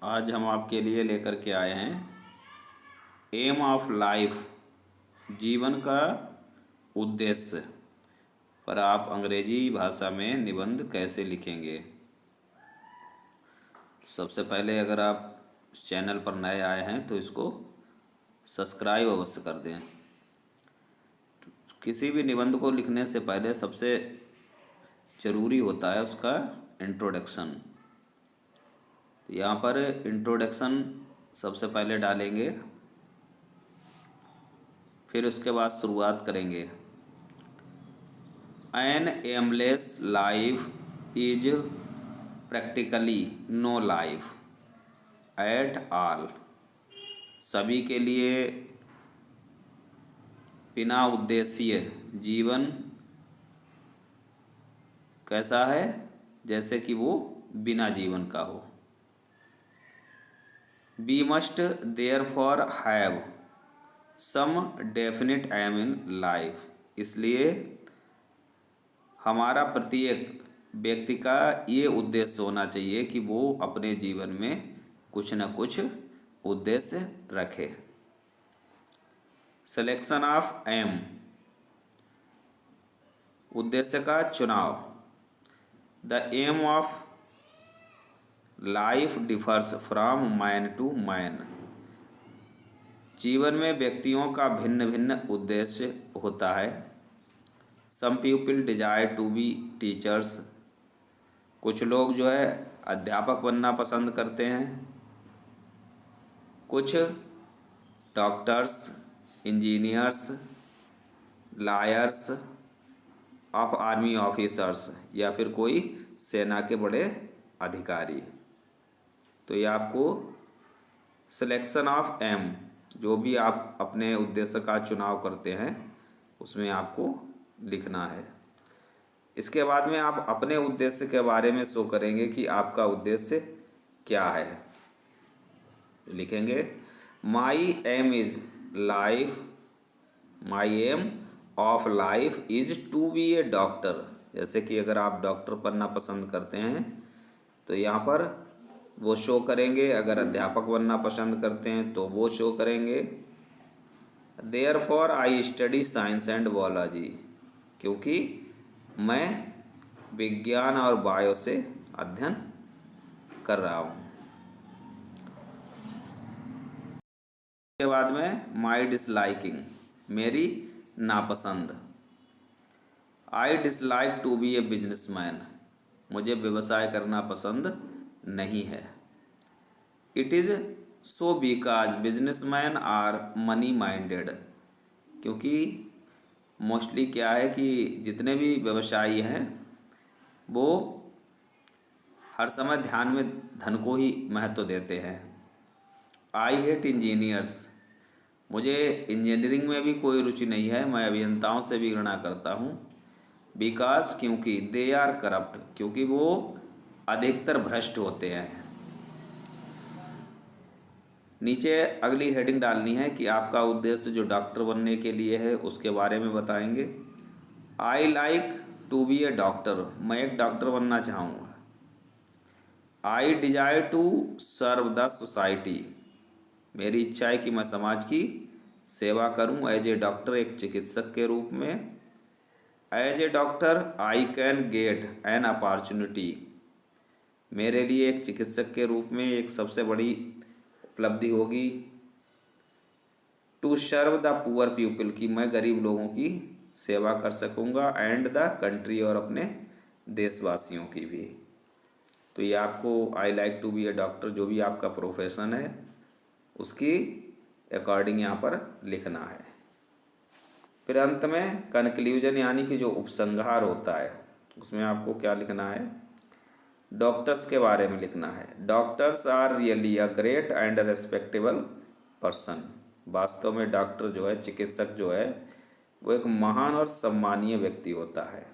आज हम आपके लिए लेकर के आए हैं एम ऑफ लाइफ, जीवन का उद्देश्य पर आप अंग्रेजी भाषा में निबंध कैसे लिखेंगे। सबसे पहले अगर आप इस चैनल पर नए आए हैं तो इसको सब्सक्राइब अवश्य कर दें। किसी भी निबंध को लिखने से पहले सबसे ज़रूरी होता है उसका इंट्रोडक्शन। तो यहाँ पर इंट्रोडक्शन सबसे पहले डालेंगे, फिर उसके बाद शुरुआत करेंगे। An aimless life is practically no life at all. सभी के लिए बिना उद्देश्य जीवन कैसा है, जैसे कि वो बिना जीवन का हो। We must therefore have some definite aim in life. इसलिए हमारा प्रत्येक व्यक्ति का ये उद्देश्य होना चाहिए कि वो अपने जीवन में कुछ न कुछ उद्देश्य रखे। सिलेक्शन ऑफ एम, उद्देश्य का चुनाव। The aim of life differs from man to man. जीवन में व्यक्तियों का भिन्न भिन्न उद्देश्य होता है। Some people desire to be teachers. कुछ लोग जो है अध्यापक बनना पसंद करते हैं। कुछ doctors, engineers, lawyers, of army officers, या फिर कोई सेना के बड़े अधिकारी। तो ये आपको सिलेक्शन ऑफ एम, जो भी आप अपने उद्देश्य का चुनाव करते हैं उसमें आपको लिखना है। इसके बाद में आप अपने उद्देश्य के बारे में शो करेंगे कि आपका उद्देश्य क्या है। लिखेंगे my aim is life, my aim of life is to be a doctor. जैसे कि अगर आप डॉक्टर बनना पसंद करते हैं तो यहाँ पर वो शो करेंगे। अगर अध्यापक बनना पसंद करते हैं तो वो शो करेंगे। Therefore I study science and biology, क्योंकि मैं विज्ञान और बायो से अध्ययन कर रहा हूँ। इसके बाद में माई डिसलाइकिंग, मेरी नापसंद। I dislike to be a businessman, मुझे व्यवसाय करना पसंद नहीं है। It is so because businessman are money minded, क्योंकि मोस्टली क्या है कि जितने भी व्यवसायी हैं वो हर समय ध्यान में धन को ही महत्व देते हैं। आई हेट इंजीनियर्स, मुझे इंजीनियरिंग में भी कोई रुचि नहीं है, मैं अभियंताओं से भी घृणा करता हूँ। बिकॉज, क्योंकि दे आर करप्ट, क्योंकि वो अधिकतर भ्रष्ट होते हैं। नीचे अगली हेडिंग डालनी है कि आपका उद्देश्य जो डॉक्टर बनने के लिए है उसके बारे में बताएंगे। I like to be a doctor, मैं एक डॉक्टर बनना चाहूँगा। I desire to serve the society, मेरी इच्छा है कि मैं समाज की सेवा करूं एज ए डॉक्टर, एक चिकित्सक के रूप में। As a doctor I can get an opportunity, मेरे लिए एक चिकित्सक के रूप में एक सबसे बड़ी उपलब्धि होगी। To serve the poor people, की मैं गरीब लोगों की सेवा कर सकूंगा। एंड द कंट्री, और अपने देशवासियों की भी। तो ये आपको I like to be a doctor, जो भी आपका प्रोफेशन है उसकी अकॉर्डिंग यहाँ पर लिखना है। फिर अंत में कंक्लूजन, यानी कि जो उपसंहार होता है उसमें आपको क्या लिखना है। डॉक्टर्स के बारे में लिखना है। Doctors are really a great and respectable person, वास्तव में डॉक्टर जो है, चिकित्सक जो है, वो एक महान और सम्मानीय व्यक्ति होता है।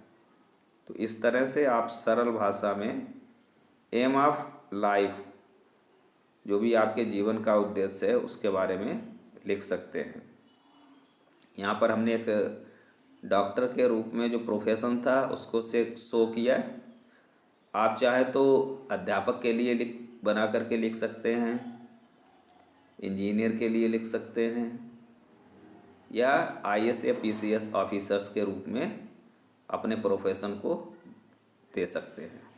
तो इस तरह से आप सरल भाषा में एम ऑफ लाइफ, जो भी आपके जीवन का उद्देश्य है, उसके बारे में लिख सकते हैं। यहाँ पर हमने एक डॉक्टर के रूप में जो प्रोफेशन था उसको से शो किया। आप चाहे तो अध्यापक के लिए बना करके लिख सकते हैं, इंजीनियर के लिए लिख सकते हैं, या आईएएस या पीसीएस ऑफिसर्स के रूप में अपने प्रोफेशन को दे सकते हैं।